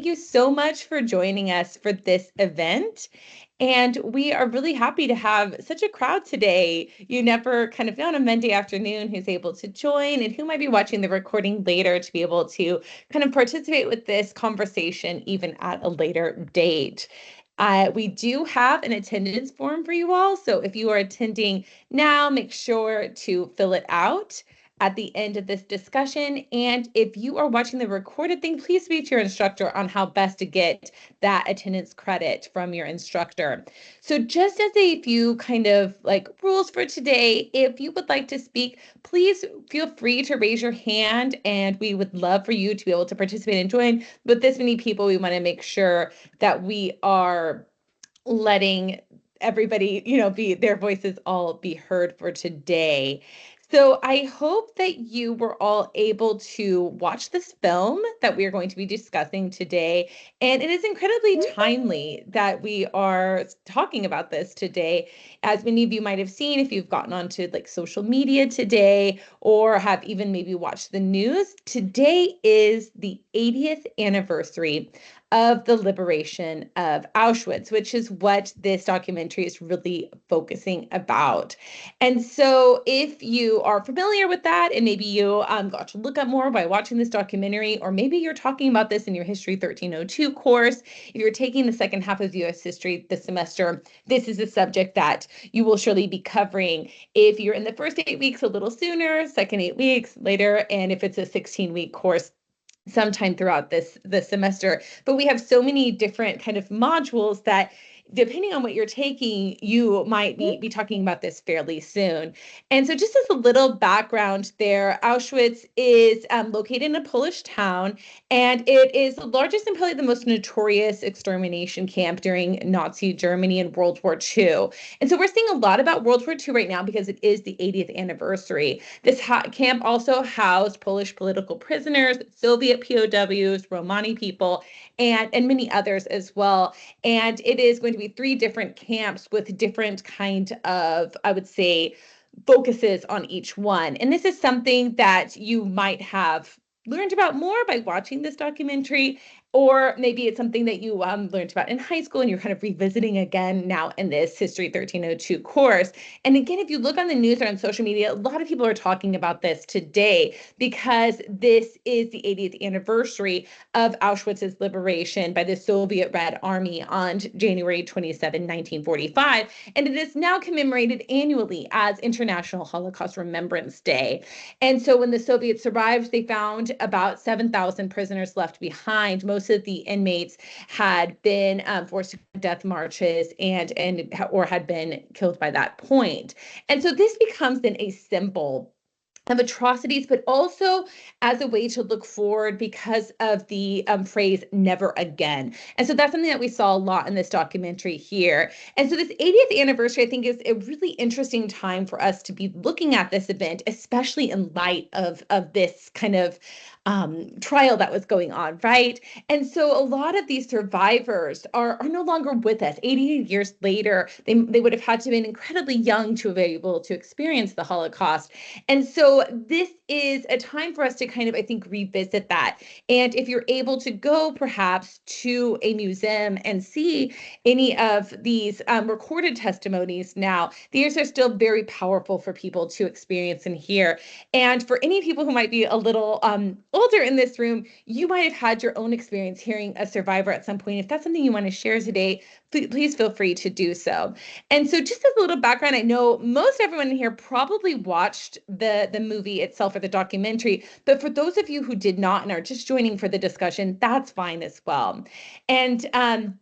you so much for joining us for this event. And we are really happy to have such a crowd today. You never kind of know on a Monday afternoon who's able to join and who might be watching the recording later to be able to kind of participate with this conversation even at a later date. We do have an attendance form for you all. So if you are attending now, make sure to fill it out at the end of this discussion. And if you are watching the recorded thing, please speak to your instructor on how best to get that attendance credit from your instructor. So just as a few kind of like rules for today, if you would like to speak, please feel free to raise your hand and we would love for you to be able to participate and join. With this many people, we want to make sure that we are letting everybody, be their voices all be heard for today. So I hope that you were all able to watch this film that we are going to be discussing today. And it is incredibly timely that we are talking about this today. As many of you might have seen, if you've gotten onto like social media today or have even maybe watched the news, today is the 80th anniversary of the liberation of Auschwitz, which is what this documentary is really focusing about. And so if you are familiar with that and maybe you got to look up more by watching this documentary, or maybe you're talking about this in your History 1302 course, if you're taking the second half of U.S. history this semester, this is a subject that you will surely be covering. If you're in the first 8 weeks, a little sooner, second 8 weeks later, and if it's a 16-week course, sometime throughout the semester. But we have so many different kind of modules that depending on what you're taking, you might be talking about this fairly soon. And so just as a little background there, Auschwitz is located in a Polish town, and it is the largest and probably the most notorious extermination camp during Nazi Germany in World War II. And so we're seeing a lot about World War II right now because it is the 80th anniversary. This camp also housed Polish political prisoners, Soviet POWs, Romani people, and many others as well. And it is going to be 3 different camps with different kind of, I would say, focuses on each one. And this is something that you might have learned about more by watching this documentary, or maybe it's something that you learned about in high school and you're kind of revisiting again now in this History 1302 course. And again, if you look on the news or on social media, a lot of people are talking about this today because this is the 80th anniversary of Auschwitz's liberation by the Soviet Red Army on January 27, 1945. And it is now commemorated annually as International Holocaust Remembrance Day. And so when the Soviets arrived, they found about 7,000 prisoners left behind. Most of the inmates had been forced to death marches or had been killed by that point. And so this becomes then a symbol of atrocities, but also as a way to look forward because of the phrase never again. And so that's something that we saw a lot in this documentary here. And so this 80th anniversary, I think, is a really interesting time for us to be looking at this event, especially in light of this kind of trial that was going on, right? And so a lot of these survivors are no longer with us. 80 years later, they would have had to have been incredibly young to have been able to experience the Holocaust. And so this is a time for us to kind of, I think, revisit that. And if you're able to go perhaps to a museum and see any of these recorded testimonies now, these are still very powerful for people to experience and hear. And for any people who might be a little older in this room, you might have had your own experience hearing a survivor at some point. If that's something you want to share today, please feel free to do so. And so just as a little background, I know most everyone in here probably watched the movie itself or the documentary, but for those of you who did not and are just joining for the discussion, that's fine as well. And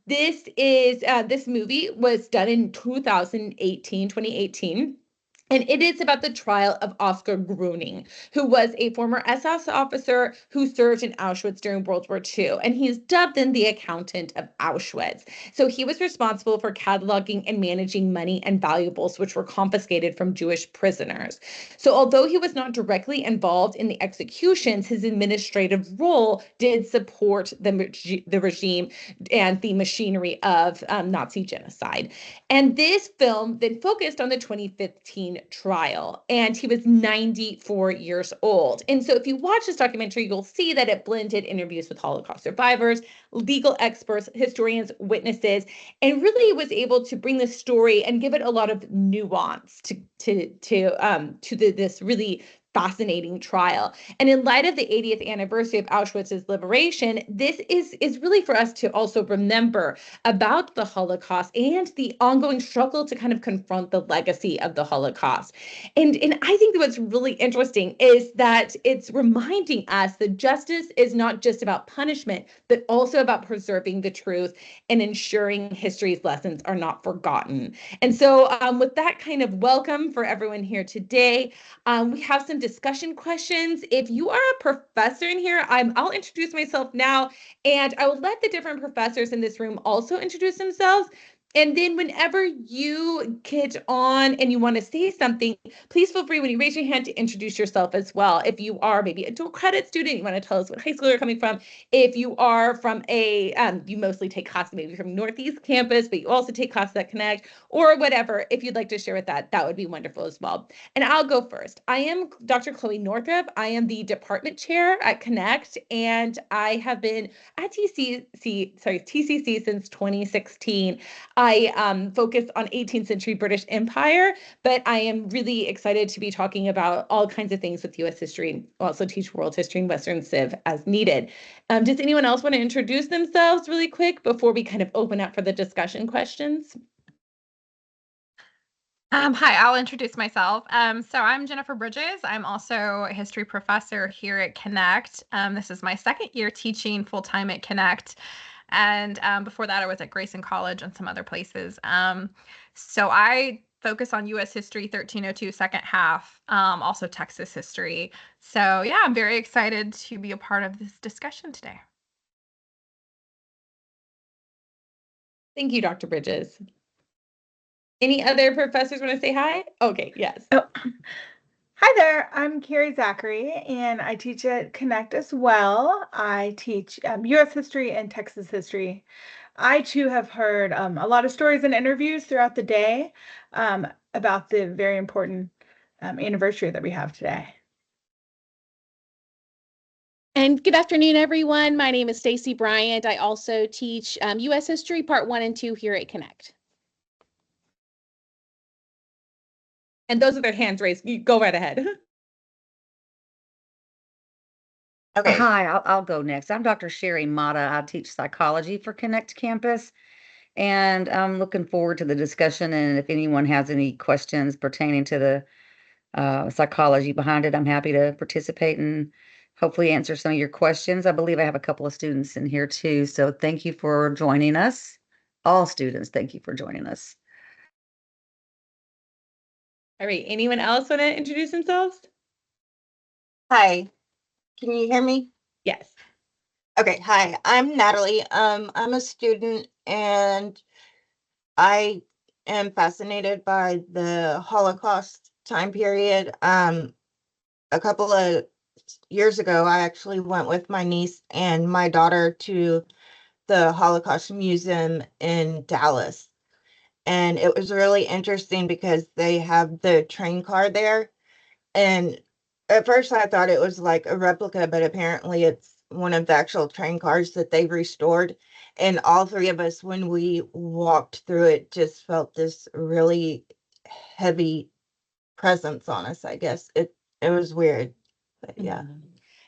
this movie was done in 2018. And it is about the trial of Oskar Gruning, who was a former SS officer who served in Auschwitz during World War II. And he's dubbed in the accountant of Auschwitz. So he was responsible for cataloging and managing money and valuables which were confiscated from Jewish prisoners. So although he was not directly involved in the executions, his administrative role did support the regime and the machinery of Nazi genocide. And this film then focused on the 2015 trial, and he was 94 years old. And so if you watch this documentary, you'll see that it blended interviews with Holocaust survivors, legal experts, historians, witnesses, and really was able to bring the story and give it a lot of nuance to this really fascinating trial. And in light of the 80th anniversary of Auschwitz's liberation, this is really for us to also remember about the Holocaust and the ongoing struggle to kind of confront the legacy of the Holocaust. And I think that what's really interesting is that it's reminding us that justice is not just about punishment, but also about preserving the truth and ensuring history's lessons are not forgotten. And so with that kind of welcome for everyone here today, we have some discussion questions. If you are a professor in here, I'll introduce myself now, and I will let the different professors in this room also introduce themselves. And then whenever you get on and you want to say something, please feel free when you raise your hand to introduce yourself as well. If you are maybe a dual credit student, you want to tell us what high school you're coming from. If you are from you mostly take classes maybe from Northeast campus, but you also take classes at Connect or whatever, if you'd like to share with that would be wonderful as well. And I'll go first. I am Dr. Chloe Northrup. I am the department chair at Connect, and I have been at TCC since 2016. I focus on 18th century British Empire, but I am really excited to be talking about all kinds of things with U.S. history, also teach world history and Western Civ as needed. Does anyone else want to introduce themselves really quick before we kind of open up for the discussion questions? Hi, I'll introduce myself. So I'm Jennifer Bridges. I'm also a history professor here at Connect. This is my second year teaching full-time at Connect. And before that, I was at Grayson College and some other places. So I focus on U.S. history, 1302 second half, also Texas history. So yeah, I'm very excited to be a part of this discussion today. Thank you, Dr. Bridges. Any other professors want to say hi? Okay, yes. Oh, hi there. I'm Carrie Zachary, and I teach at Connect as well. I teach U.S. history and Texas history. I too have heard a lot of stories and interviews throughout the day about the very important anniversary that we have today. And good afternoon, everyone. My name is Stacy Bryant. I also teach U.S. History Part 1 and 2 here at Connect. And those are their hands raised. You go right ahead. Okay. Hi, I'll go next. I'm Dr. Sherry Mata. I teach psychology for Connect Campus, and I'm looking forward to the discussion. And if anyone has any questions pertaining to the psychology behind it, I'm happy to participate and hopefully answer some of your questions. I believe I have a couple of students in here too. So thank you for joining us. All students, thank you for joining us. All right. Anyone else want to introduce themselves? Hi, can you hear me? Yes. Okay, hi, I'm Natalie. I'm a student and I am fascinated by the Holocaust time period. A couple of years ago, I actually went with my niece and my daughter to the Holocaust Museum in Dallas. And it was really interesting because they have the train car there. And at first I thought it was like a replica, but apparently it's one of the actual train cars that they've restored. And all three of us, when we walked through it, just felt this really heavy presence on us, I guess. It was weird. But yeah,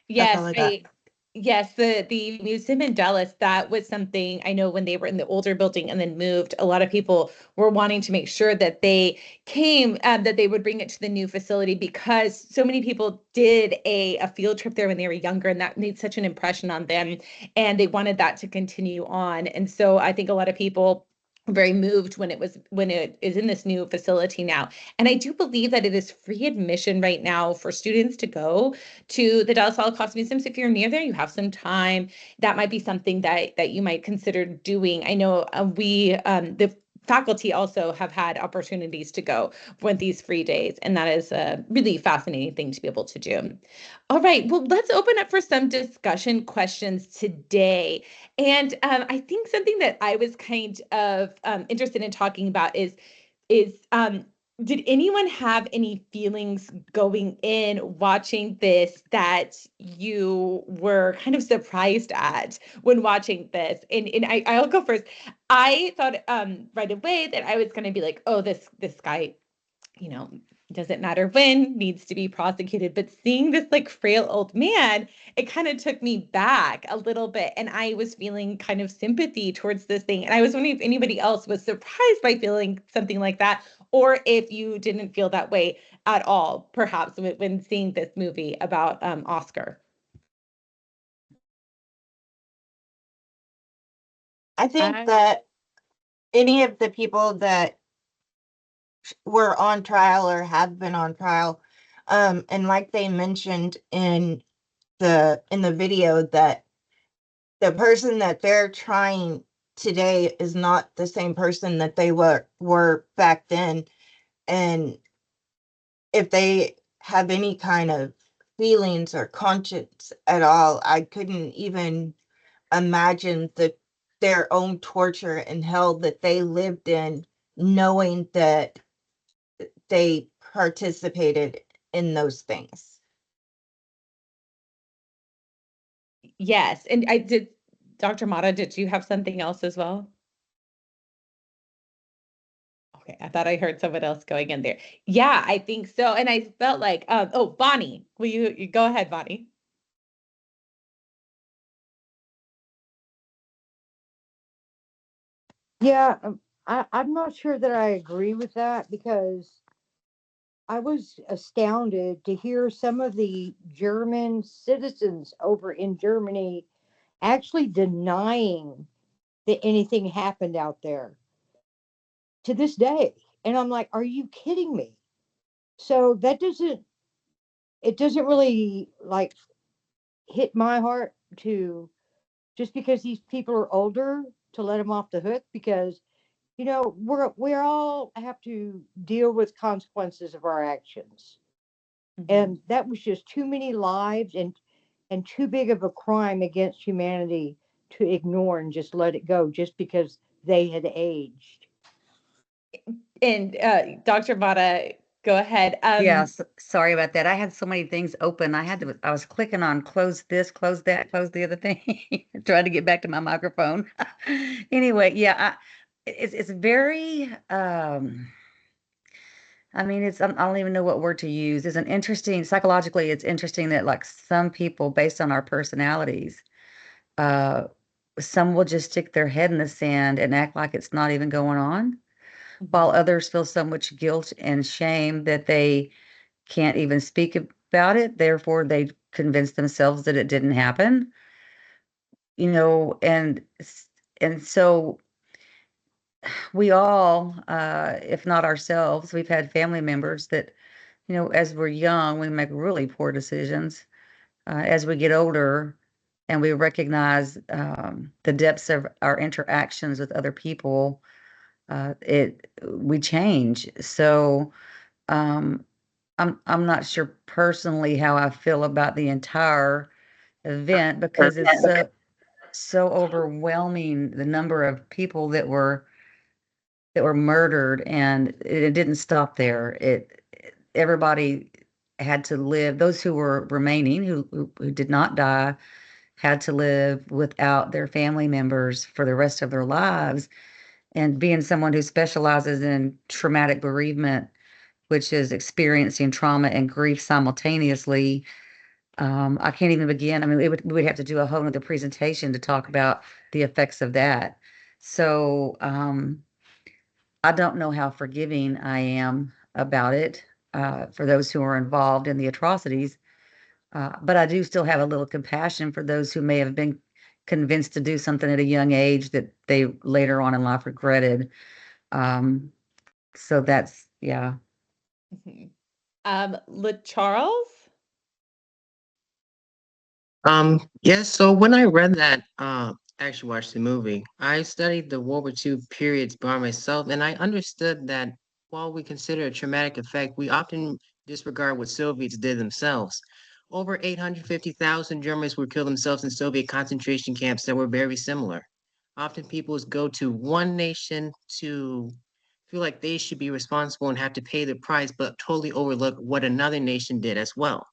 that's all Yes, I got. yes, the museum in Dallas, that was something I know when they were in the older building and then moved, a lot of people were wanting to make sure that they came, that they would bring it to the new facility because so many people did a field trip there when they were younger, and that made such an impression on them, and they wanted that to continue on. And so I think a lot of people were very moved when it is in this new facility now. And I do believe that it is free admission right now for students to go to the Dallas Holocaust Museum. So if you're near there, you have some time, that might be something that you might consider doing. I know the faculty also have had opportunities to go with these free days, and that is a really fascinating thing to be able to do. All right, well, let's open up for some discussion questions today. And I think something that I was kind of interested in talking about is did anyone have any feelings going in watching this that you were kind of surprised at when watching this? And I'll go first. I thought right away that I was going to be like, oh, this guy, you know, doesn't matter when, needs to be prosecuted. But seeing this like frail old man, it kind of took me back a little bit. And I was feeling kind of sympathy towards this thing. And I was wondering if anybody else was surprised by feeling something like that, or if you didn't feel that way at all, perhaps when seeing this movie about Oscar. I think that any of the people that were on trial or have been on trial, and like they mentioned in the video, that the person that they're trying today is not the same person that they were back then. And if they have any kind of feelings or conscience at all, I couldn't even imagine their own torture and hell that they lived in, knowing that they participated in those things. Yes. And I did, Dr. Mata, did you have something else as well? Okay, I thought I heard someone else going in there. Yeah, I think so. And I felt like, oh, Bonnie, will you go ahead, Bonnie? Yeah, I'm not sure that I agree with that because I was astounded to hear some of the German citizens over in Germany actually denying that anything happened out there to this day. And I'm like, are you kidding me? So it doesn't really like hit my heart to just because these people are older to let them off the hook because we all have to deal with consequences of our actions. And that was just too many lives and too big of a crime against humanity to ignore and just let it go just because they had aged. And Dr. Mata, go ahead. Yeah, sorry about that. I had so many things open. I was clicking on close this, close that, close the other thing, trying to get back to my microphone. Anyway, yeah, it's very, I mean, I don't even know what word to use. It's an interesting, psychologically, it's interesting that like some people, based on our personalities, uh, some will just stick their head in the sand and act like it's not even going on, while others feel so much guilt and shame that they can't even speak about it. Therefore, they convince themselves that it didn't happen, and so we all, if not ourselves, we've had family members that, as we're young, we make really poor decisions. As we get older and we recognize the depths of our interactions with other people, we change. So um, I'm not sure personally how I feel about the entire event because it's so overwhelming, the number of people that were murdered, and it didn't stop there. Everybody had to live. Those who were remaining, who did not die, had to live without their family members for the rest of their lives. And being someone who specializes in traumatic bereavement, which is experiencing trauma and grief simultaneously, I can't even begin. I mean, we would have to do a whole other presentation to talk about the effects of that. So I don't know how forgiving I am about it for those who are involved in the atrocities, but I do still have a little compassion for those who may have been convinced to do something at a young age that they later on in life regretted. Um, so that's, yeah. Charles? Yes, so when I read that, actually watched the movie, I studied the World War II periods by myself, and I understood that while we consider a traumatic effect, we often disregard what Soviets did themselves. Over 850,000 Germans would kill themselves in Soviet concentration camps that were very similar. Often people go to one nation to feel like they should be responsible and have to pay the price, but totally overlook what another nation did as well.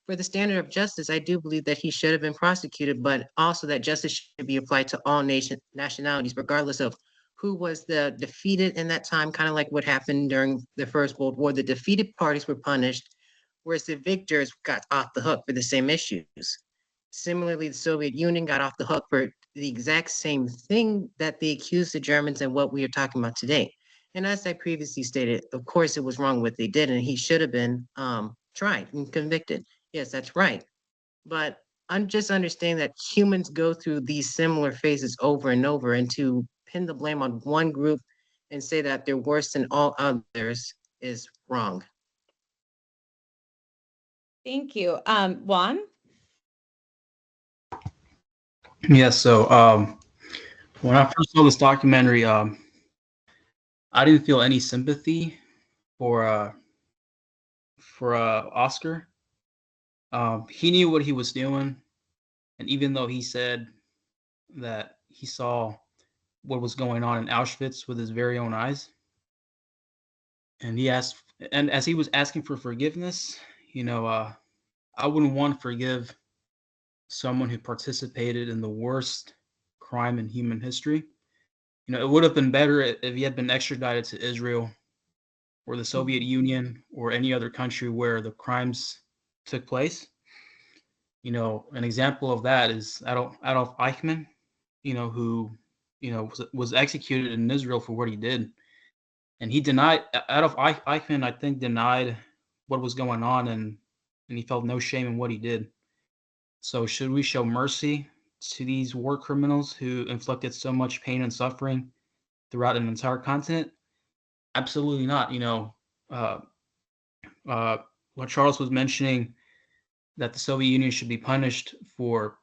For the standard of justice, I do believe that he should have been prosecuted, but also that justice should be applied to all nationalities, regardless of who was the defeated in that time, kind of like what happened during the First World War. The defeated parties were punished, whereas the victors got off the hook for the same issues. Similarly, the Soviet Union got off the hook for the exact same thing that they accused the Germans and what we are talking about today. And as I previously stated, of course, it was wrong what they did, and he should have been tried and convicted. Yes, that's right. But I'm just understanding that humans go through these similar phases over and over, and to pin the blame on one group and say that they're worse than all others is wrong. Thank you. Juan? Yeah, so when I first saw this documentary, I didn't feel any sympathy for Oscar. He knew what he was doing, and even though he said that he saw what was going on in Auschwitz with his very own eyes, and as he was asking for forgiveness, I wouldn't want to forgive someone who participated in the worst crime in human history. It would have been better if he had been extradited to Israel or the Soviet Union or any other country where the crimes took place. An example of that is Adolf Eichmann, who, was executed in Israel for what he did. And Adolf Eichmann, I think, denied what was going on, and he felt no shame in what he did. So should we show mercy to these war criminals who inflicted so much pain and suffering throughout an entire continent? Absolutely not. What Charles was mentioning, that the Soviet Union should be punished for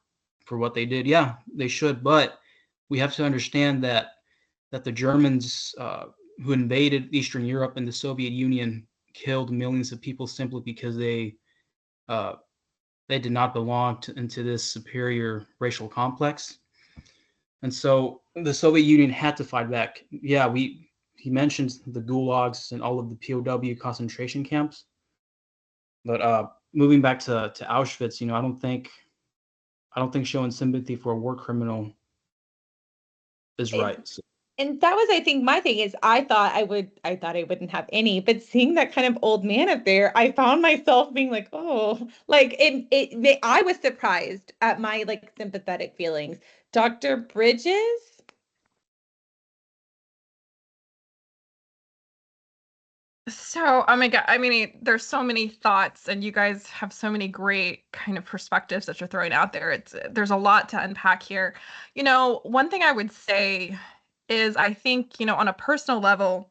what they did. Yeah, they should, but we have to understand that the Germans who invaded Eastern Europe and the Soviet Union killed millions of people simply because they did not belong into this superior racial complex. And so the Soviet Union had to fight back. Yeah, he mentions the gulags and all of the POW concentration camps. But moving back to Auschwitz, I don't think showing sympathy for a war criminal is right. So, and that was, I think, my thing is I thought I wouldn't have any, but seeing that kind of old man up there, I found myself being like, oh, like I was surprised at my like sympathetic feelings. Dr. Bridges? So, oh my God, I mean, there's so many thoughts, and you guys have so many great kind of perspectives that you're throwing out there. There's a lot to unpack here. One thing I would say is I think, on a personal level,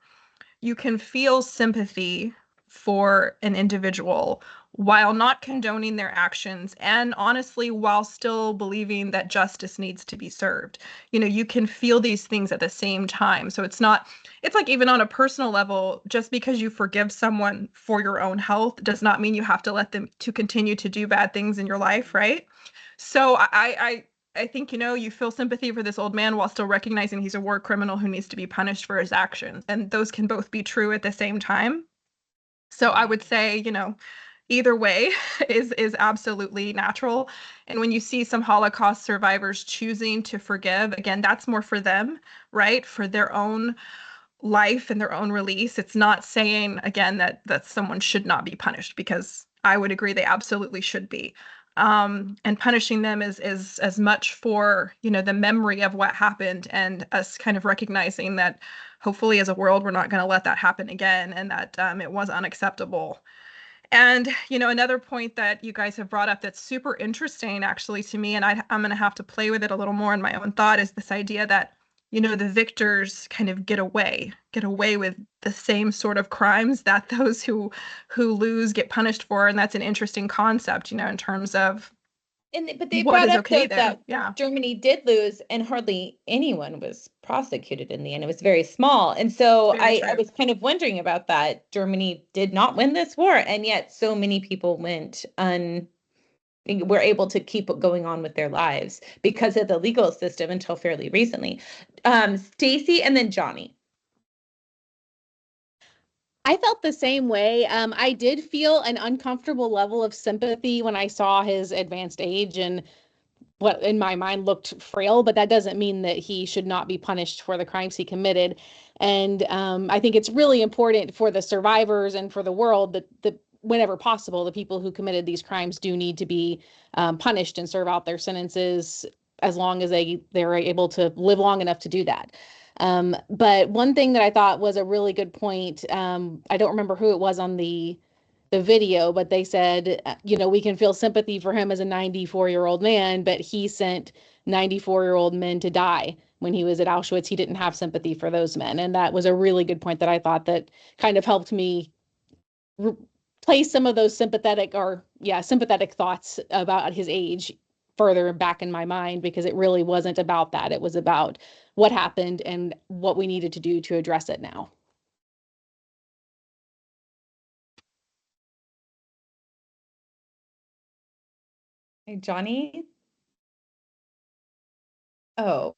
you can feel sympathy for an individual while not condoning their actions, and honestly, while still believing that justice needs to be served. You can feel these things at the same time. So it's like even on a personal level, just because you forgive someone for your own health does not mean you have to let them to continue to do bad things in your life, right? So I think, you feel sympathy for this old man while still recognizing he's a war criminal who needs to be punished for his actions. And those can both be true at the same time. So I would say, either way is absolutely natural. And when you see some Holocaust survivors choosing to forgive, again, that's more for them, right? For their own life and their own release. It's not saying, again, that someone should not be punished, because I would agree they absolutely should be. And punishing them is as much for, the memory of what happened, and us kind of recognizing that hopefully as a world, we're not going to let that happen again, and that it was unacceptable. And, another point that you guys have brought up that's super interesting actually to me, and I'm going to have to play with it a little more in my own thought, is this idea that, the victors kind of get away with the same sort of crimes that those who lose get punished for. And that's an interesting concept, in terms of But they what brought is up okay though there. that Yeah. Germany did lose, and hardly anyone was prosecuted in the end. It was very small. And so Very I true. was kind of wondering about that. Germany did not win this war, and yet so many people were able to keep going on with their lives because of the legal system until fairly recently. Stacy and then Johnny. I felt the same way. I did feel an uncomfortable level of sympathy when I saw his advanced age and what in my mind looked frail, but that doesn't mean that he should not be punished for the crimes he committed. And I think it's really important for the survivors and for the world that whenever possible, the people who committed these crimes do need to be punished and serve out their sentences as long as they're able to live long enough to do that. But one thing that I thought was a really good point, I don't remember who it was on the video, but they said, we can feel sympathy for him as a 94-year-old man, but he sent 94-year-old men to die when he was at Auschwitz. He didn't have sympathy for those men. And that was a really good point that I thought that kind of helped me place some of those sympathetic thoughts about his age further back in my mind, because it really wasn't about that. It was about what happened and what we needed to do to address it now. Hey, Johnny? Oh,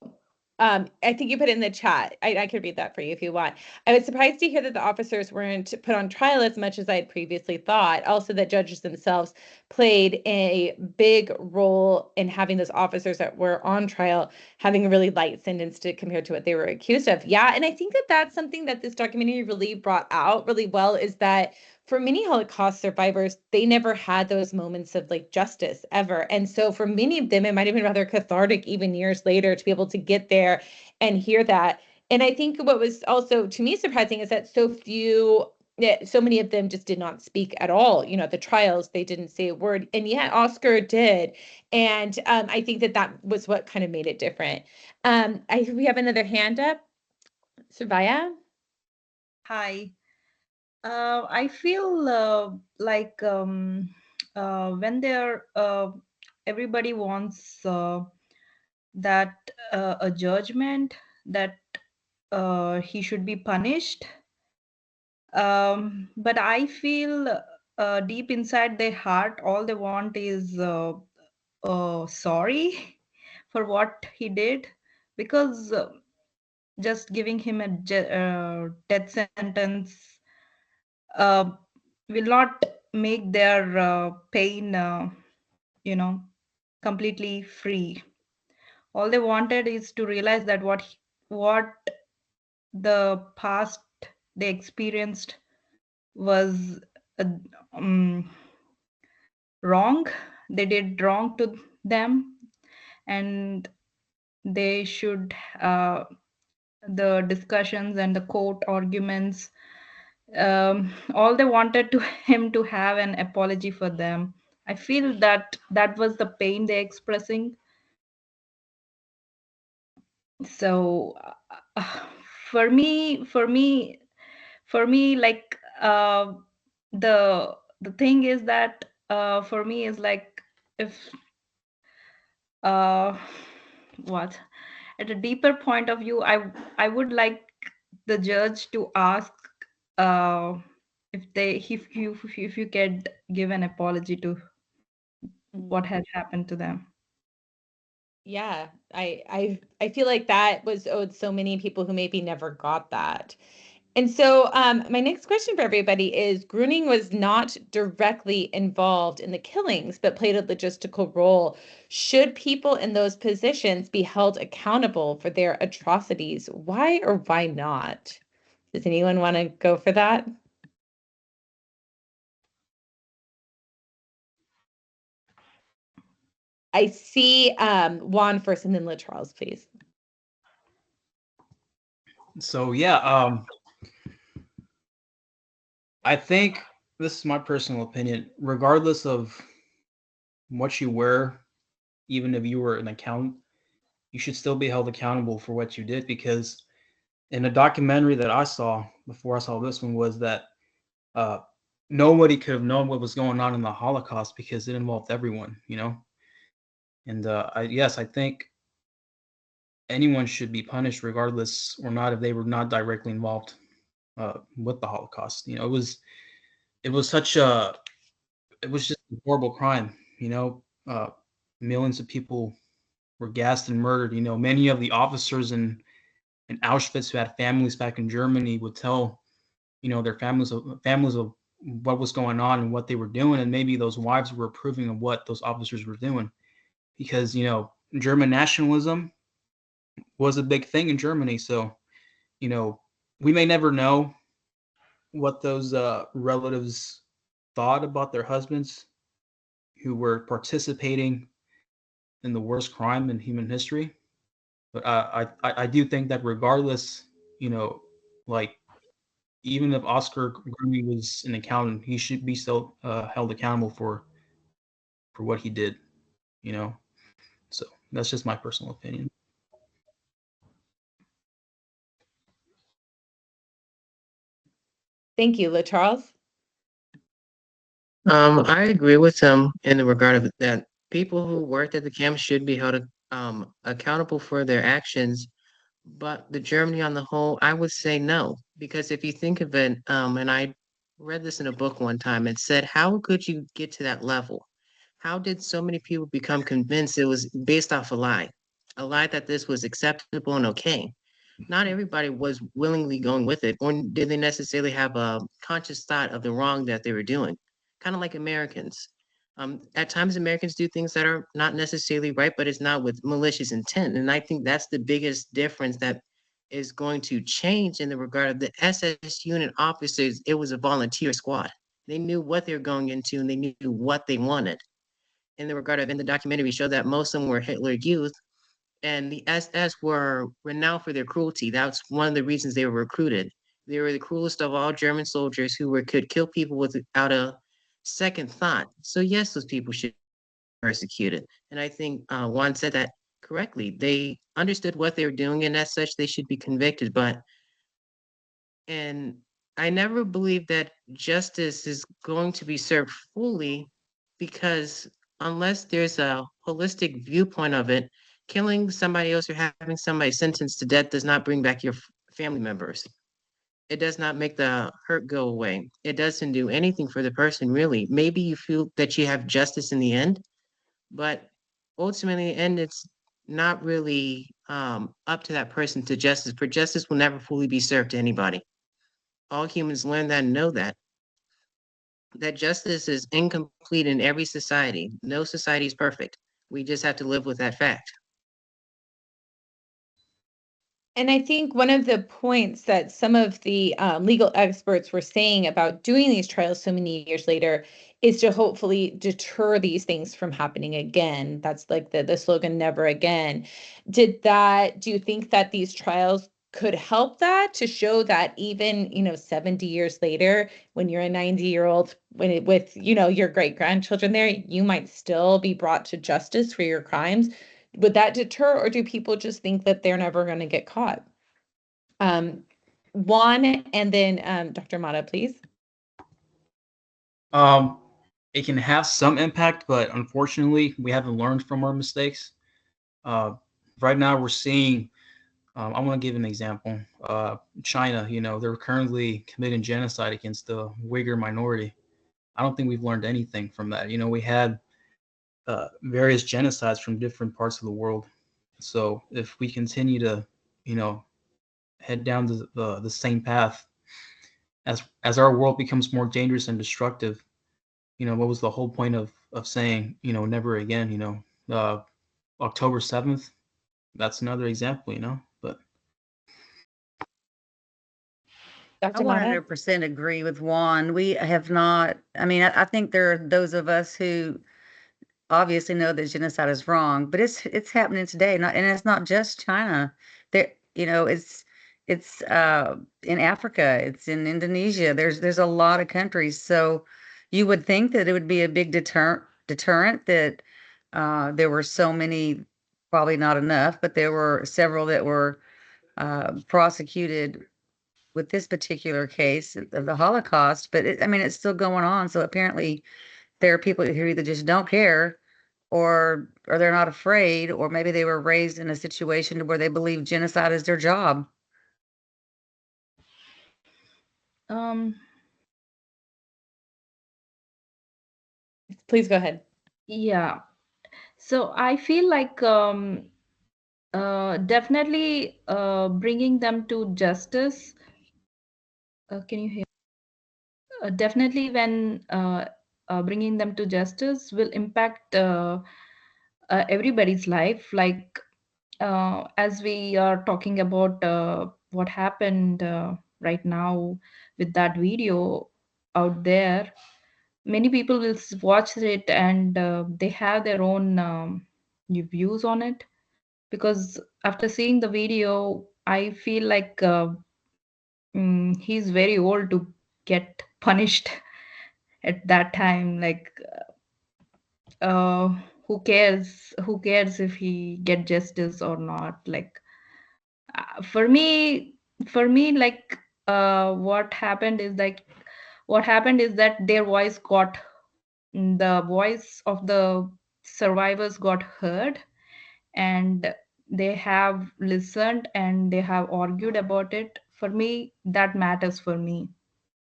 I think you put it in the chat. I could read that for you if you want. I was surprised to hear that the officers weren't put on trial as much as I had previously thought. Also, that judges themselves played a big role in having those officers that were on trial having a really light sentence compared to what they were accused of. Yeah, and I think that that's something that this documentary really brought out really well, is that for many Holocaust survivors, they never had those moments of like justice ever. And so for many of them, it might have been rather cathartic even years later to be able to get there and hear that. And I think what was also to me surprising is that so many of them just did not speak at all. At the trials, they didn't say a word. And yet Oscar did. And I think that was what kind of made it different. We have another hand up. Survaya? Hi. I feel like when everybody wants that a judgment that he should be punished. But I feel deep inside their heart, all they want is sorry for what he did, because just giving him a death sentence will not make their pain, completely free. All they wanted is to realize that what the past they experienced was wrong. They did wrong to them, and they should the discussions and the court arguments, all they wanted him to have an apology for them. I feel that was the pain they're expressing. So for me, like the thing is that for me is like, if what at a deeper point of view, I would like the judge to ask if you could give an apology to what has happened to them. Yeah, I feel like that was owed so many people who maybe never got that. And so my next question for everybody is, Gruning was not directly involved in the killings, but played a logistical role. Should people in those positions be held accountable for their atrocities? Why or why not? Does anyone want to go for that? I see Juan first and then LaCharles, please. So yeah, I think this is my personal opinion. Regardless of what you wear, even if you were an accountant, you should still be held accountable for what you did, because in a documentary that I saw before I saw this one was that nobody could have known what was going on in the Holocaust because it involved everyone, And I think anyone should be punished regardless or not if they were not directly involved with the Holocaust. It was just a horrible crime. Millions of people were gassed and murdered. Many of the officers in Auschwitz who had families back in Germany would tell their families of what was going on and what they were doing, and maybe those wives were approving of what those officers were doing, because German nationalism was a big thing in Germany. So we may never know what those relatives thought about their husbands who were participating in the worst crime in human history. But I do think that regardless, like, even if Oscar Grumby was an accountant, he should be still held accountable for what he did. So that's just my personal opinion. Thank you, LaCharles. I agree with him in the regard of that people who worked at the camp should be held accountable for their actions. But the Germany on the whole, I would say no, because if you think of it, and I read this in a book one time, it said, how could you get to that level? How did so many people become convinced it was based off a lie that this was acceptable and okay? Not everybody was willingly going with it, or did they necessarily have a conscious thought of the wrong that they were doing? Kind of like Americans. At times, Americans do things that are not necessarily right, but it's not with malicious intent. And I think that's the biggest difference that is going to change in the regard of the SS unit officers. It was a volunteer squad. They knew what they were going into and they knew what they wanted. In the regard of, in the documentary, showed that most of them were Hitler youth, and the SS were renowned for their cruelty. That's one of the reasons they were recruited. They were the cruelest of all German soldiers who could kill people without a second thought. So yes, those people should be persecuted. And I think Juan said that correctly. They understood what they were doing, and as such, they should be convicted. And I never believed that justice is going to be served fully, because unless there's a holistic viewpoint of it, killing somebody else or having somebody sentenced to death does not bring back your family members. It does not make the hurt go away. It doesn't do anything for the person, really. Maybe you feel that you have justice in the end, but ultimately, in the end, it's not really up to that person to justice, for justice will never fully be served to anybody. All humans learn that and know that justice is incomplete in every society. No society is perfect. We just have to live with that fact. And I think one of the points that some of the legal experts were saying about doing these trials so many years later is to hopefully deter these things from happening again. That's like the slogan, never again. Do you think that these trials could help that, to show that even, 70 years later, when you're a 90-year-old, with, your great grandchildren there, you might still be brought to justice for your crimes? Would that deter, or do people just think that they're never going to get caught? Juan, and then Dr. Mata, please. It can have some impact, but unfortunately, we haven't learned from our mistakes. Right now, we're seeing. I want to give an example. China, they're currently committing genocide against the Uyghur minority. I don't think we've learned anything from that. We had various genocides from different parts of the world. So if we continue to, head down the same path, as our world becomes more dangerous and destructive, what was the whole point of saying, never again? October 7th, that's another example. But I Dr. Mata? 100% agree with Juan. We have not, I think there are those of us who obviously know that genocide is wrong, but it's happening today, and it's not just China. There, it's in Africa, it's in Indonesia. There's a lot of countries. So you would think that it would be a big deterrent that there were so many, probably not enough, but there were several that were prosecuted with this particular case of the Holocaust. But it's still going on. So apparently there are people who either just don't care, or they're not afraid, or maybe they were raised in a situation where they believe genocide is their job. Please go ahead. Yeah. So I feel like definitely bringing them to justice. Can you hear? definitely when bringing them to justice will impact everybody's life. Like as we are talking about what happened right now with that video out there, many people will watch it and they have their own views on it. Because after seeing the video, I feel like he's very old to get punished at that time. Like uh, who cares if he get justice or not? Like for me like what happened is that their voice got the voice of the survivors got heard, and they have listened and they have argued about it. For me, that matters. For me,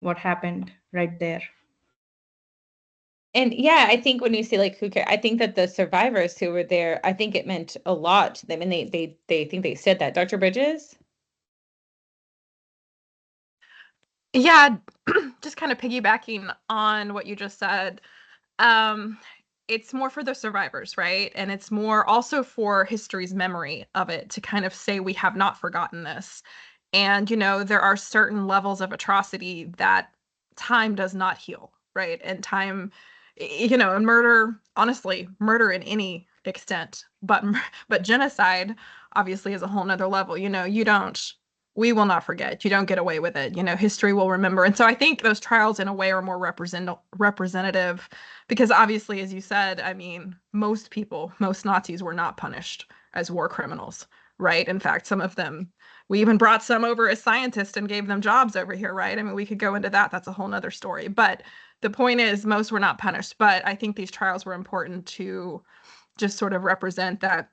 what happened right there. And yeah, I think when you say like who cares, I think that the survivors who were there, I think it meant a lot to them, and they think they said that. Dr. Bridges? Yeah, just kind of piggybacking on what you just said. Um, it's more for the survivors, right? And it's more also for history's memory of it, to kind of say we have not forgotten this. And, there are certain levels of atrocity that time does not heal, right? And time, and murder, honestly, murder in any extent, but genocide obviously is a whole nother level. We will not forget. You don't get away with it. History will remember. And so I think those trials in a way are more representative, because obviously, as you said, I mean, most Nazis were not punished as war criminals, right? In fact, some of them, we even brought some over as scientists and gave them jobs over here, right? I mean, we could go into that. That's a whole nother story. But the point is, most were not punished. But I think these trials were important to just sort of represent that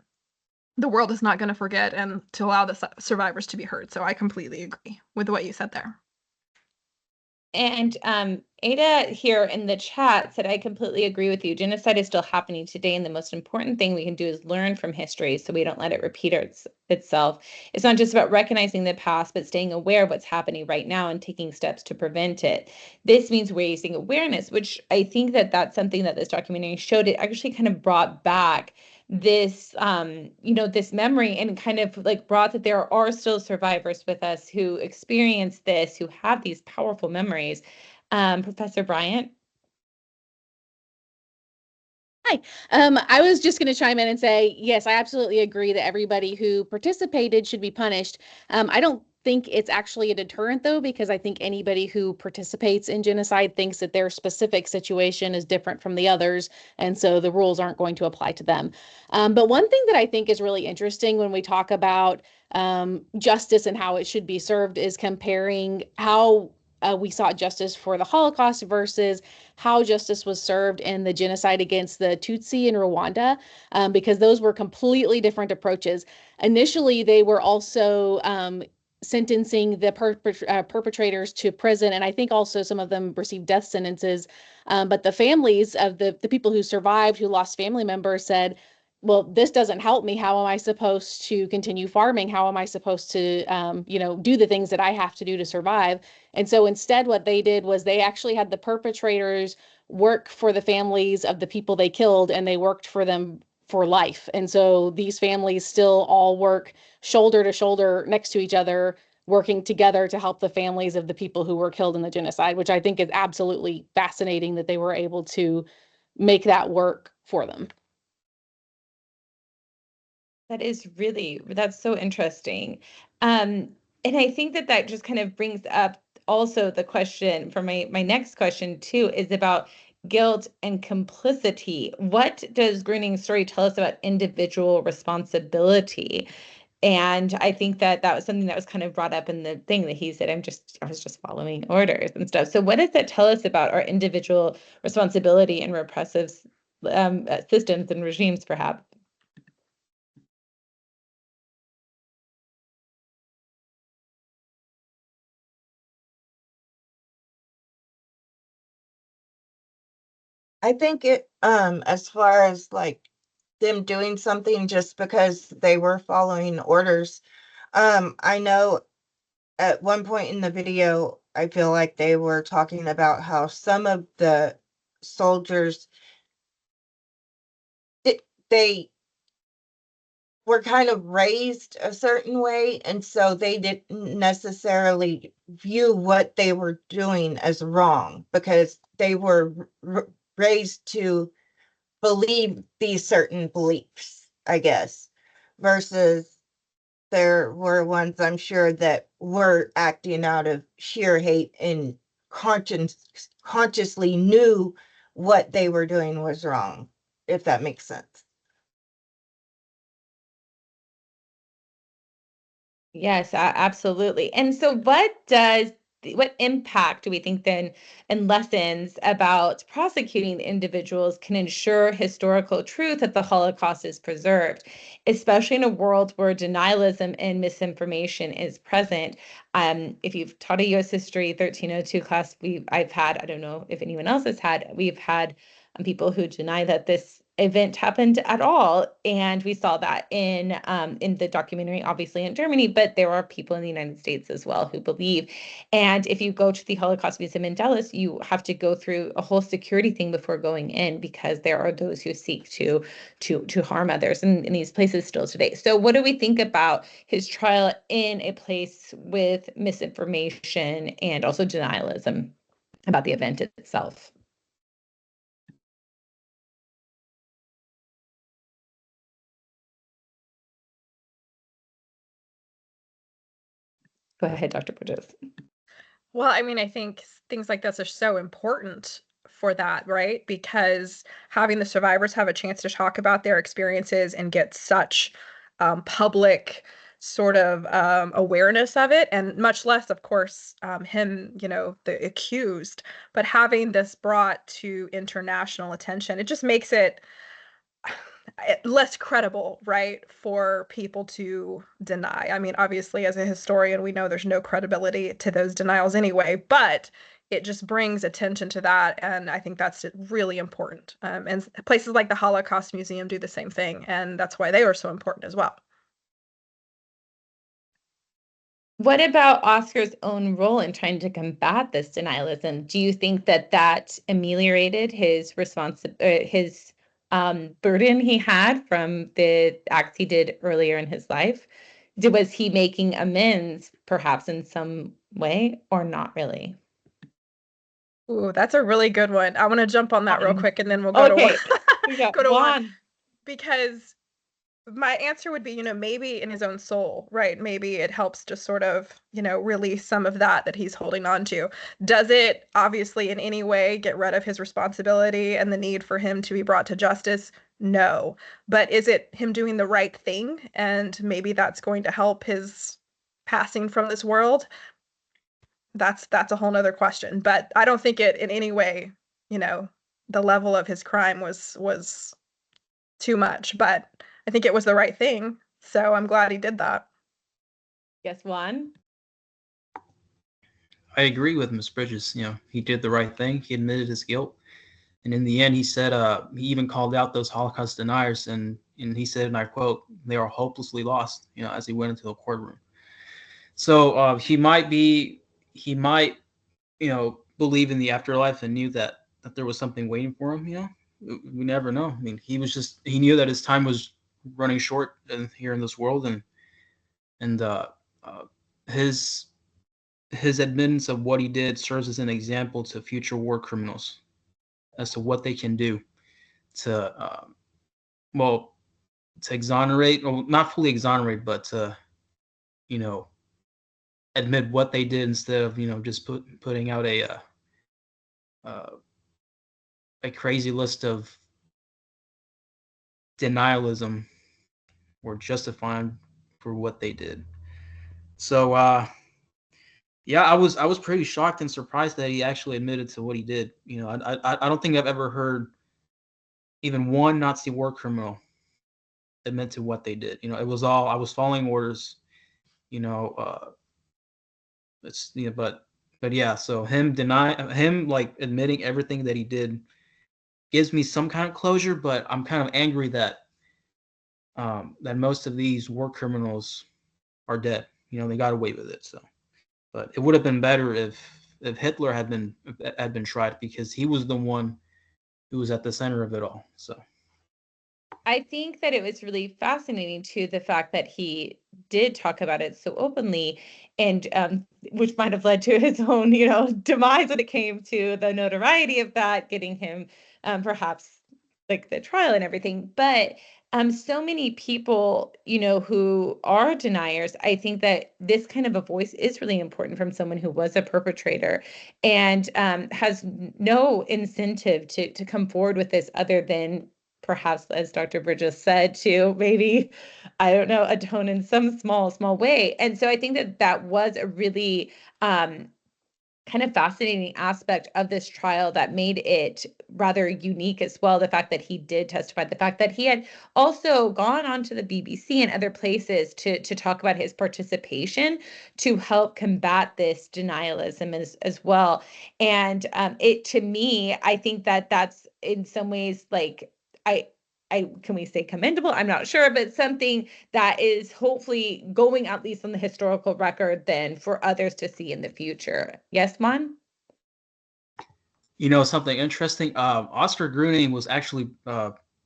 the world is not going to forget, and to allow the survivors to be heard. So I completely agree with what you said there. And Ada here in the chat said, I completely agree with you. Genocide is still happening today, and the most important thing we can do is learn from history so we don't let it repeat itself. It's not just about recognizing the past, but staying aware of what's happening right now and taking steps to prevent it. This means raising awareness, which I think that that's something that this documentary showed. It actually kind of brought back this this memory, and kind of like brought that there are still survivors with us who experience this, who have these powerful memories. Professor Bryant? Hi. I was just going to chime in and say, yes, I absolutely agree that everybody who participated should be punished. I don't think it's actually a deterrent, though, because I think anybody who participates in genocide thinks that their specific situation is different from the others, and so the rules aren't going to apply to them. But one thing that I think is really interesting when we talk about justice and how it should be served is comparing how we sought justice for the Holocaust versus how justice was served in the genocide against the Tutsi in Rwanda, because those were completely different approaches. Initially, they were also sentencing the perpetrators to prison, and I think also some of them received death sentences. But the families of the people who survived, who lost family members, said, well, this doesn't help me. How am I supposed to continue farming? How am I supposed to, do the things that I have to do to survive? And so instead, what they did was they actually had the perpetrators work for the families of the people they killed, and they worked for them for life. And so these families still all work shoulder to shoulder next to each other, working together to help the families of the people who were killed in the genocide, which I think is absolutely fascinating that they were able to make that work for them. That's so interesting. And I think that just kind of brings up also the question for my next question too, is about guilt and complicity. What does Groening's story tell us about individual responsibility? And I think that was something that was kind of brought up in the thing that he said, I was just following orders and stuff. So what does that tell us about our individual responsibility in repressive systems and regimes, perhaps? I think it, as far as like them doing something just because they were following orders, I know at one point in the video, I feel like they were talking about how some of the soldiers, they were kind of raised a certain way, and so they didn't necessarily view what they were doing as wrong because they were raised to believe these certain beliefs, I guess, versus there were ones I'm sure that were acting out of sheer hate and consciously knew what they were doing was wrong, if that makes sense. Yes, absolutely. And so what impact do we think then and lessons about prosecuting individuals can ensure historical truth that the Holocaust is preserved, especially in a world where denialism and misinformation is present? If you've taught a U.S. History 1302 class, I've had, I don't know if anyone else has had, we've had people who deny that this event happened at all, and we saw that in the documentary, obviously in Germany, but there are people in the United States as well who believe. And if you go to the Holocaust Museum in Dallas, you have to go through a whole security thing before going in because there are those who seek to harm others in these places still today. So what do we think about his trial in a place with misinformation and also denialism about the event itself? Go ahead, Dr. Bridges. Well, I mean, I think things like this are so important for that, right? Because having the survivors have a chance to talk about their experiences and get such public sort of awareness of it, and much less, of course, him, the accused, but having this brought to international attention, it just makes it less credible, right, for people to deny. I mean, obviously, as a historian, we know there's no credibility to those denials anyway, but it just brings attention to that, and I think that's really important. And places like the Holocaust Museum do the same thing, and that's why they are so important as well. What about Oscar's own role in trying to combat this denialism? Do you think that ameliorated his burden he had from the acts he did earlier in his life? Was he making amends, perhaps in some way, or not really? Ooh, that's a really good one. I want to jump on that real quick, and then we'll go to one. Go to one. Because my answer would be, maybe in his own soul, right? Maybe it helps just sort of, release some of that he's holding on to. Does it obviously in any way get rid of his responsibility and the need for him to be brought to justice? No. But is it him doing the right thing? And maybe that's going to help his passing from this world? That's a whole nother question. But I don't think it in any way, the level of his crime was too much, but I think it was the right thing. So I'm glad he did that. Yes, Juan? I agree with Ms. Bridges. He did the right thing. He admitted his guilt. And in the end, he said, he even called out those Holocaust deniers. And he said, and I quote, "They are hopelessly lost," as he went into the courtroom. So he might, believe in the afterlife and knew that there was something waiting for him. We never know. I mean, he knew that his time was running short here in this world, and his admittance of what he did serves as an example to future war criminals as to what they can do to exonerate, or not fully exonerate, but to admit what they did instead of just putting out a crazy list of denialism or justifying for what they did. So yeah, I was pretty shocked and surprised that he actually admitted to what he did. I don't think I've ever heard even one Nazi war criminal admit to what they did. It was all, I was following orders. It's but yeah. So him admitting everything that he did gives me some kind of closure. But I'm kind of angry that most of these war criminals are dead. They got away with it. So, but it would have been better if if Hitler had been tried, because he was the one who was at the center of it all. So I think that it was really fascinating too, the fact that he did talk about it so openly, and which might have led to his own, demise when it came to the notoriety of that, getting him perhaps like the trial and everything. But so many people, who are deniers, I think that this kind of a voice is really important from someone who was a perpetrator and has no incentive to come forward with this other than perhaps, as Dr. Bridges said, to maybe, I don't know, atone in some small way. And so I think that that was a really kind of fascinating aspect of this trial that made it rather unique as well. The fact that he did testify, the fact that he had also gone on to the BBC and other places to talk about his participation to help combat this denialism as well. And to me, I think that that's in some ways like, can we say commendable? I'm not sure, but something that is hopefully going at least on the historical record then for others to see in the future. Yes, Mon? Something interesting. Oscar Gruning was actually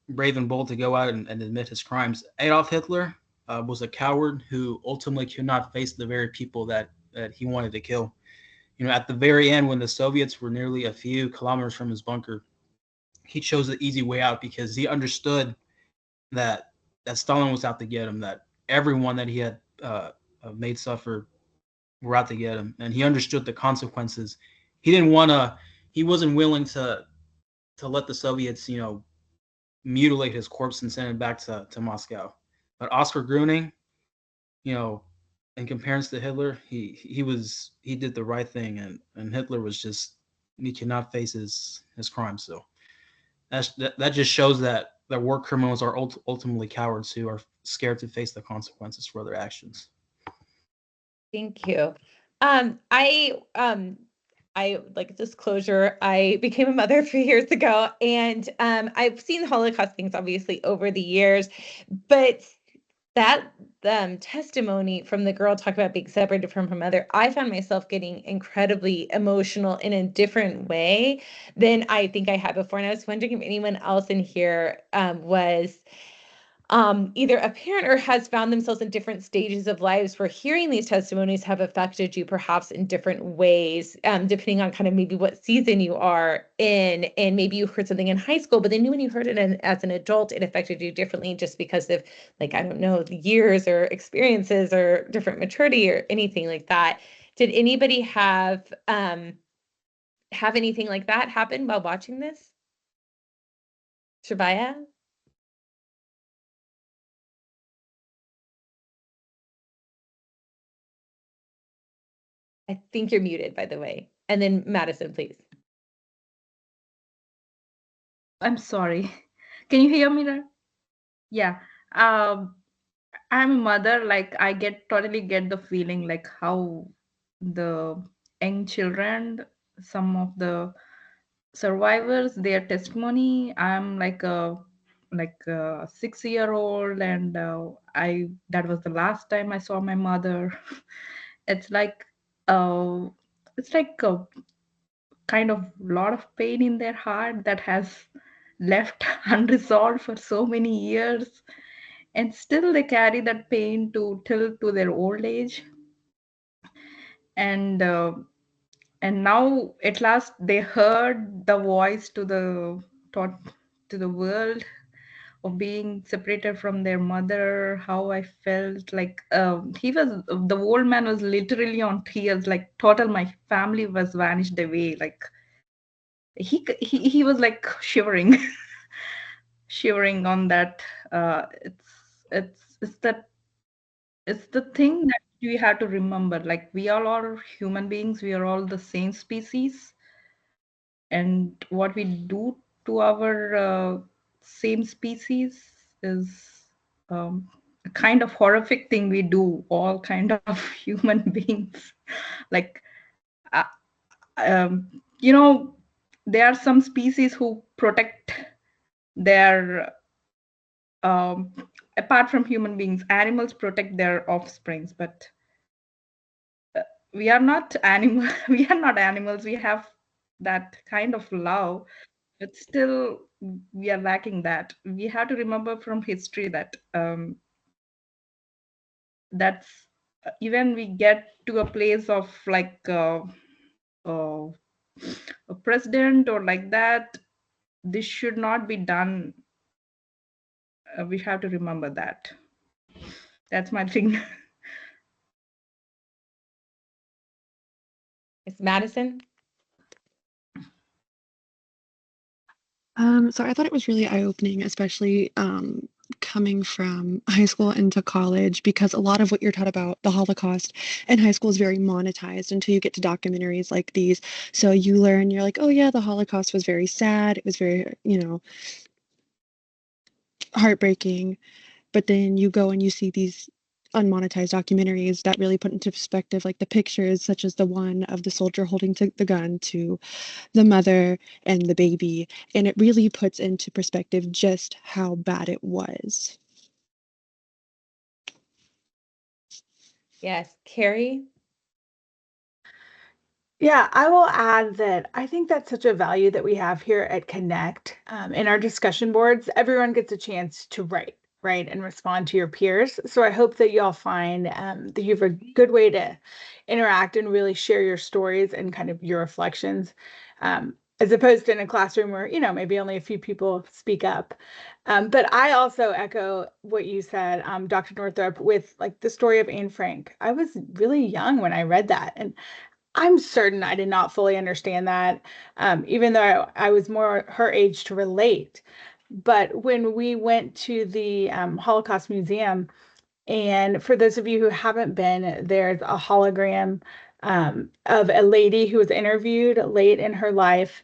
brave and bold to go out and admit his crimes. Adolf Hitler was a coward who ultimately could not face the very people that he wanted to kill. At the very end, when the Soviets were nearly a few kilometers from his bunker, he chose the easy way out because he understood that Stalin was out to get him, that everyone that he had made suffer were out to get him, and he understood the consequences. He wasn't willing to let the Soviets, mutilate his corpse and send him back to Moscow. But Oscar Gruning, in comparison to Hitler, he did the right thing, and Hitler was just, he could not face his crimes. So that just shows that war criminals are ultimately cowards who are scared to face the consequences for their actions. Thank you. I like disclosure, I became a mother 3 years ago, and I've seen Holocaust things obviously over the years, but that testimony from the girl talking about being separated from her mother, I found myself getting incredibly emotional in a different way than I think I had before. And I was wondering if anyone else in here was either a parent or has found themselves in different stages of lives where hearing these testimonies have affected you perhaps in different ways, depending on kind of maybe what season you are in. And maybe you heard something in high school, but then when you heard it as an adult, it affected you differently just because of, like, I don't know, the years or experiences or different maturity or anything like that. Did anybody have anything like that happen while watching this? Shabaya? I think you're muted, by the way. And then Madison, please. I'm sorry. Can you hear me now? Yeah. I'm a mother. Like I totally get the feeling like how the young children, some of the survivors, their testimony. I'm like a 6-year-old, and that was the last time I saw my mother. It's like uh, it's like a kind of lot of pain in their heart that has left unresolved for so many years, and still they carry that pain till to their old age. And now at last they heard the voice to the world of being separated from their mother. How I felt like the old man was literally on tears, like total my family was vanished away. Like he was like shivering shivering on that. It's that it's the thing that we have to remember. Like we all are human beings, we are all the same species, and what we do to our same species is a kind of horrific thing we do all kind of human beings. Like uh, you know, there are some species who protect their um, apart from human beings, animals protect their offsprings, but we are not animal. We are not animals. We have that kind of love, but still we are lacking that. We have to remember from history that that's even we get to a place of like a president or like that, this should not be done. We have to remember that. That's my thing. It's Madison. So I thought it was really eye-opening, especially coming from high school into college, because a lot of what you're taught about the Holocaust in high school is very monetized until you get to documentaries like these. So you learn, you're like, oh yeah, the Holocaust was very sad. It was very, heartbreaking. But then you go and you see these unmonetized documentaries that really put into perspective like the pictures, such as the one of the soldier holding the gun to the mother and the baby, and it really puts into perspective just how bad it was. Yes, Carrie. Yeah, I will add that I think that's such a value that we have here at Connect. In our discussion boards, everyone gets a chance to write, right, and respond to your peers. So I hope that y'all find that you have a good way to interact and really share your stories and kind of your reflections, as opposed to in a classroom where, maybe only a few people speak up. But I also echo what you said, Dr. Northrup, with like the story of Anne Frank. I was really young when I read that. And I'm certain I did not fully understand that, even though I was more her age to relate. But when we went to the Holocaust Museum, and for those of you who haven't been, there's a hologram of a lady who was interviewed late in her life,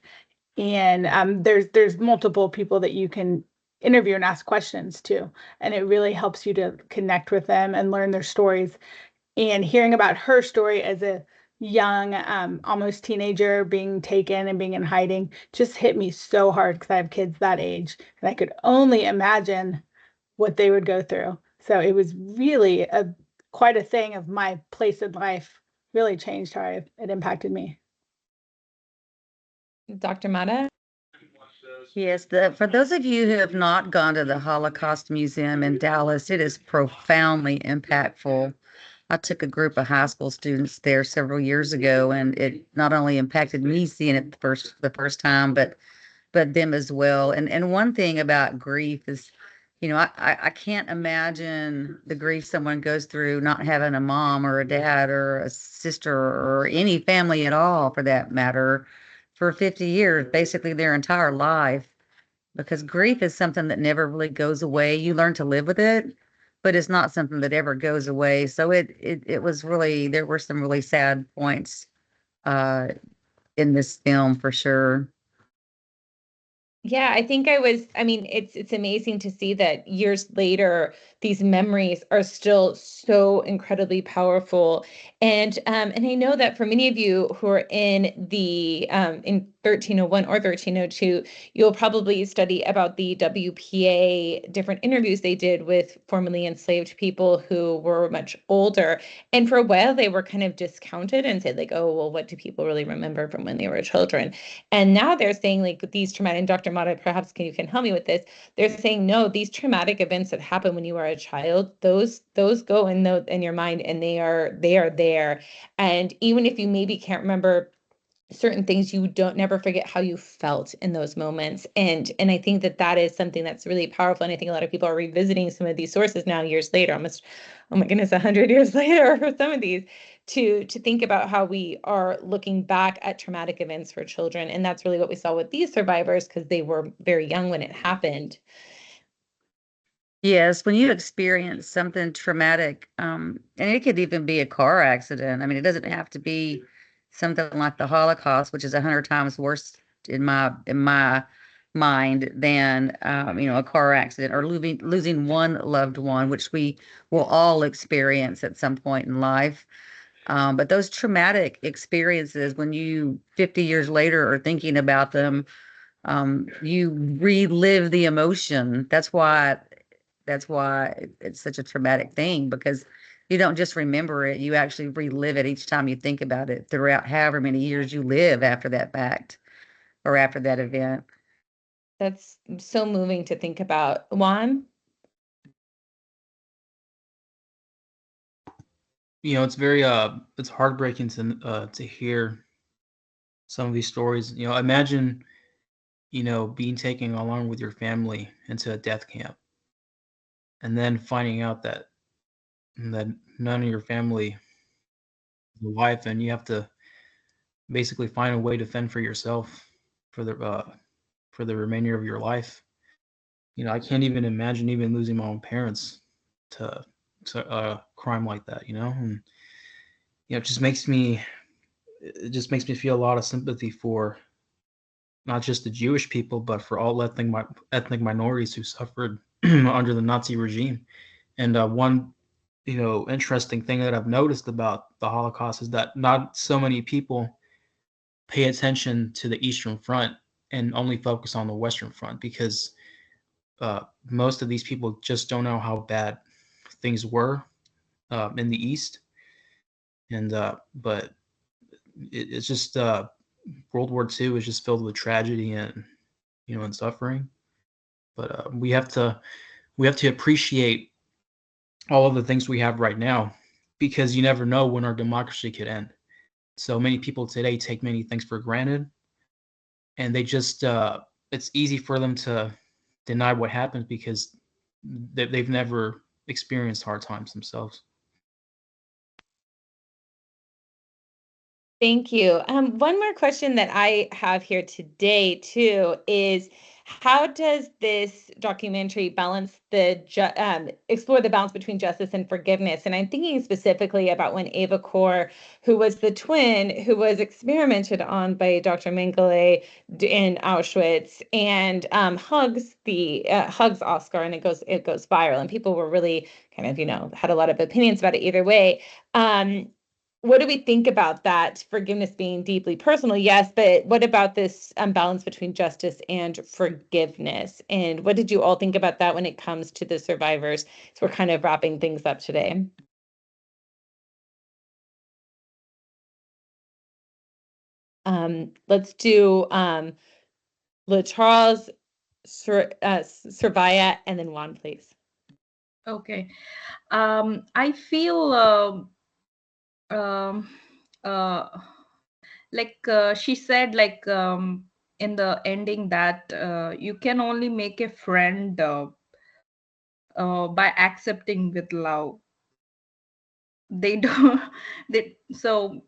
and there's multiple people that you can interview and ask questions to, and it really helps you to connect with them and learn their stories, and hearing about her story as a young, almost teenager being taken and being in hiding just hit me so hard because I have kids that age, and I could only imagine what they would go through. So it was really quite a thing of my place in life. Really changed how it impacted me. Dr. Mata. Yes, for those of you who have not gone to the Holocaust Museum in Dallas, it is profoundly impactful. I took a group of high school students there several years ago, and it not only impacted me seeing it the first time, but them as well. And one thing about grief is, I can't imagine the grief someone goes through not having a mom or a dad or a sister or any family at all, for that matter, for 50 years, basically their entire life. Because grief is something that never really goes away. You learn to live with it, but it's not something that ever goes away. So it was really, there were some really sad points uh, in this film for sure. Yeah, I mean, it's amazing to see that years later, these memories are still so incredibly powerful. And I know that for many of you who are in 1301 or 1302, you'll probably study about the WPA, different interviews they did with formerly enslaved people who were much older. And for a while, they were kind of discounted and said, like, oh, well, what do people really remember from when they were children? And now they're saying like these traumatic, and Dr. Mata, perhaps you can help me with this. They're saying, no, these traumatic events that happen when you are a child, those go in your mind, and they are there. And even if you maybe can't remember certain things, you don't never forget how you felt in those moments. And I think that is something that's really powerful. And I think a lot of people are revisiting some of these sources now, years later, almost, oh my goodness, 100 years later for some of these, to think about how we are looking back at traumatic events for children. And that's really what we saw with these survivors, because they were very young when it happened. Yes, when you experience something traumatic, and it could even be a car accident. I mean, it doesn't have to be something like the Holocaust, which is 100 times worse in my mind than a car accident or losing one loved one, which we will all experience at some point in life. But those traumatic experiences, when you 50 years later are thinking about them, you relive the emotion. That's why it's such a traumatic thing, because You don't just remember it, you actually relive it each time you think about it throughout however many years you live after that fact or after that event. That's so moving to think about. Juan? It's very it's heartbreaking to hear some of these stories. Imagine, being taken along with your family into a death camp and then finding out that none of your family is alive, and you have to basically find a way to fend for yourself for the remainder of your life. I can't even imagine even losing my own parents to a crime like that. And it just makes me feel a lot of sympathy for not just the Jewish people, but for all ethnic minorities who suffered under the Nazi regime. And one, interesting thing that I've noticed about the Holocaust is that not so many people pay attention to the Eastern Front and only focus on the Western Front, because most of these people just don't know how bad things were in the East. And but it's just World War II is just filled with tragedy and suffering. But we have to appreciate all of the things we have right now, because you never know when our democracy could end. So many people today take many things for granted, and they just it's easy for them to deny what happened because they've never experienced hard times themselves. Thank you. One more question that I have here today too is, how does this documentary explore the balance between justice and forgiveness? And I'm thinking specifically about when Ava Kor, who was the twin who was experimented on by Dr. Mengele in Auschwitz, and hugs Oscar, and it goes viral, and people were really kind of had a lot of opinions about it either way. What do we think about that? Forgiveness being deeply personal, yes, but what about this balance between justice and forgiveness? And what did you all think about that when it comes to the survivors? So we're kind of wrapping things up today. Let's do LaCharles, Sorvaya, and then Juan, please. Okay. I feel um, uh, like she said, like in the ending, that you can only make a friend by accepting with love. They don't. So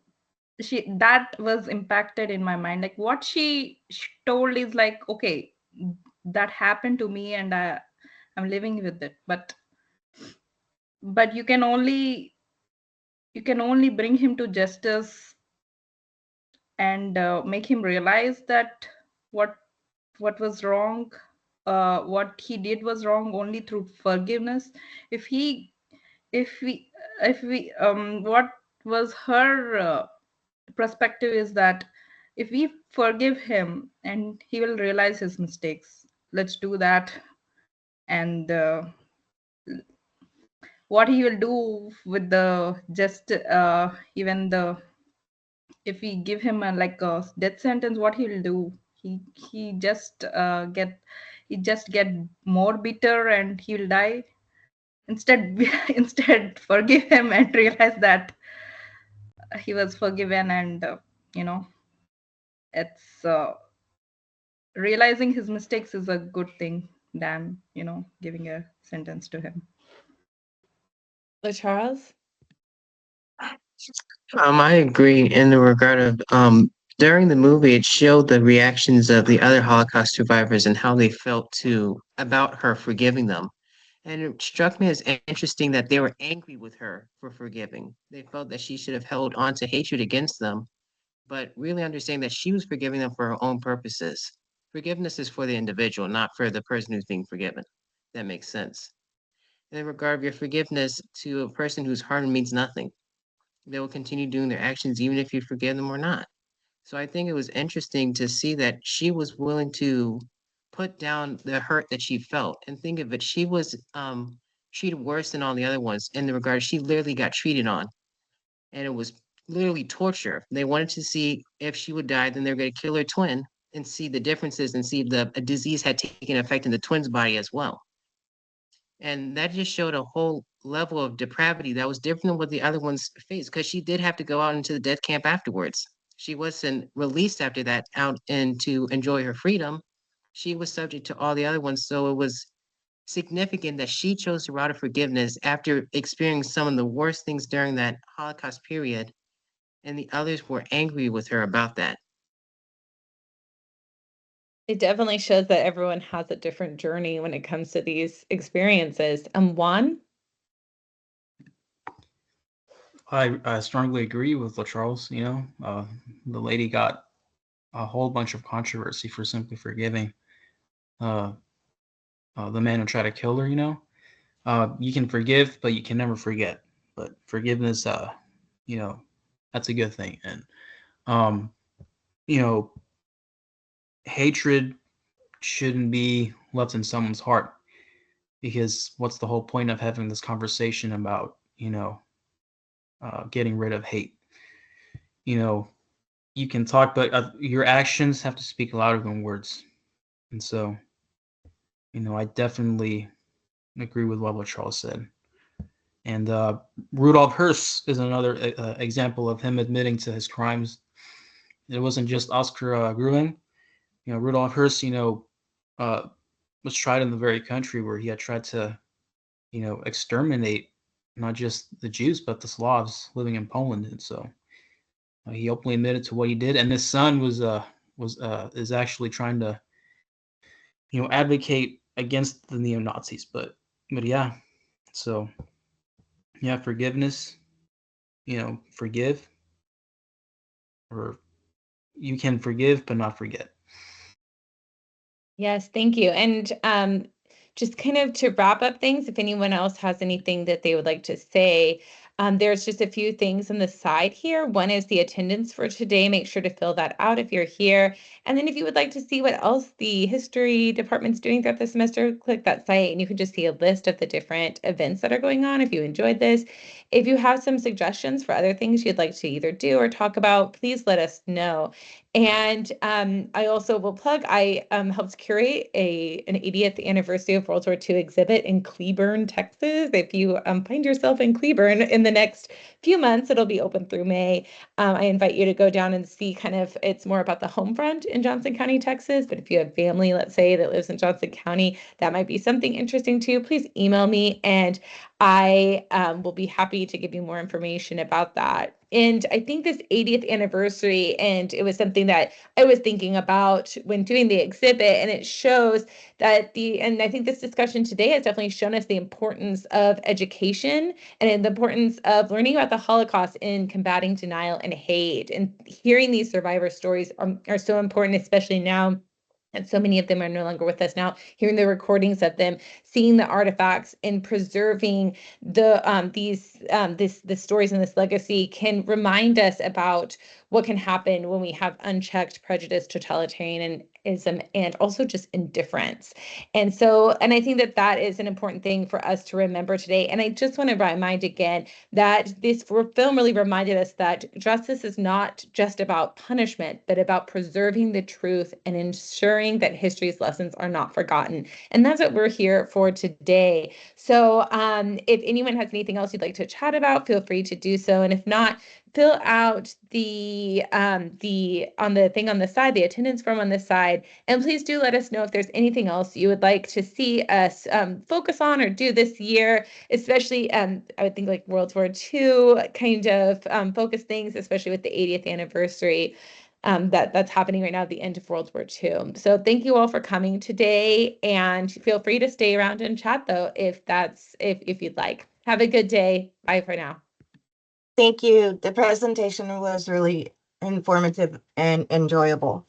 she, that was impacted in my mind. Like what she told is like, okay, that happened to me, and I'm living with it. But you can only bring him to justice and make him realize that what was wrong, what he did was wrong, only through forgiveness. if he if we if we What was her perspective is that if we forgive him, and he will realize his mistakes, let's do that. And what he will do with the just even the if we give him like a death sentence, what he'll do, he just get more bitter, and he'll die. Instead instead forgive him and realize that he was forgiven. And you know it's realizing his mistakes is a good thing than giving a sentence to him. LaCharles? I agree in the regard of during the movie it showed the reactions of the other Holocaust survivors and how they felt about her forgiving them. And it struck me as interesting that they were angry with her for forgiving. They felt that she should have held on to hatred against them, but really understanding that she was forgiving them for her own purposes. Forgiveness is for the individual, not for the person who's being forgiven. That makes sense. In regard of your forgiveness to a person whose harm means nothing, they will continue doing their actions even if you forgive them or not. So I think it was interesting to see that she was willing to put down the hurt that she felt and think of it. She was treated worse than all the other ones in the regard she literally got treated on. And it was literally torture. They wanted to see if she would die, then they're going to kill her twin and see the differences and see if the a disease had taken effect in the twin's body as well. And that just showed a whole level of depravity that was different than what the other ones faced, because she did have to go out into the death camp afterwards. She wasn't released after that out and to enjoy her freedom. She was subject to all the other ones. So it was significant that she chose the route of forgiveness after experiencing some of the worst things during that Holocaust period, and the others were angry with her about that. It definitely shows that everyone has a different journey when it comes to these experiences. Juan? I strongly agree with LaCharles. The lady got a whole bunch of controversy for simply forgiving uh, the man who tried to kill her. You can forgive, but you can never forget. But forgiveness, that's a good thing. And um, you know, hatred shouldn't be left in someone's heart, because what's the whole point of having this conversation about getting rid of hate? You can talk, but your actions have to speak louder than words. And so, I definitely agree with what Charles said. And Rudolf Hirsch is another example of him admitting to his crimes. It wasn't just Oscar Gruen. Rudolf Hirsch, was tried in the very country where he had tried to, exterminate not just the Jews but the Slavs living in Poland. And so he openly admitted to what he did, and his son is actually trying to, advocate against the neo Nazis. But yeah, so yeah, forgiveness. Forgive, or you can forgive but not forget. Yes, thank you. And just kind of to wrap up things, if anyone else has anything that they would like to say, there's just a few things on the side here. One is the attendance for today. Make sure to fill that out if you're here. And then if you would like to see what else the history department's doing throughout the semester, click that site and you can just see a list of the different events that are going on if you enjoyed this. If you have some suggestions for other things you'd like to either do or talk about, please let us know. And I also will plug, I helped curate an 80th anniversary of World War II exhibit in Cleburne, Texas. If you find yourself in Cleburne in the next few months, it'll be open through May. I invite you to go down and see it's more about the home front in Johnson County, Texas. But if you have family, let's say, that lives in Johnson County, that might be something interesting too. Please email me and I will be happy to give you more information about that. And I think this 80th anniversary, and it was something that I was thinking about when doing the exhibit, and it shows that and I think this discussion today has definitely shown us the importance of education and the importance of learning about the Holocaust in combating denial and hate. And hearing these survivor stories are so important, especially now. And so many of them are no longer with us now. Hearing the recordings of them, seeing the artifacts, and preserving the stories and this legacy can remind us about what can happen when we have unchecked prejudice, totalitarianism, and also just indifference. And I think that is an important thing for us to remember today. And I just want to remind again that this film really reminded us that justice is not just about punishment, but about preserving the truth and ensuring that history's lessons are not forgotten. And that's what we're here for today. So if anyone has anything else you'd like to chat about, feel free to do so. And if not, fill out the on the thing on the side, the attendance form on the side, and please do let us know if there's anything else you would like to see us focus on or do this year, especially I would think like World War II kind of focus things, especially with the 80th anniversary that's happening right now at the end of World War II. So thank you all for coming today, and feel free to stay around and chat though if you'd like. Have a good day. Bye for now. Thank you. The presentation was really informative and enjoyable.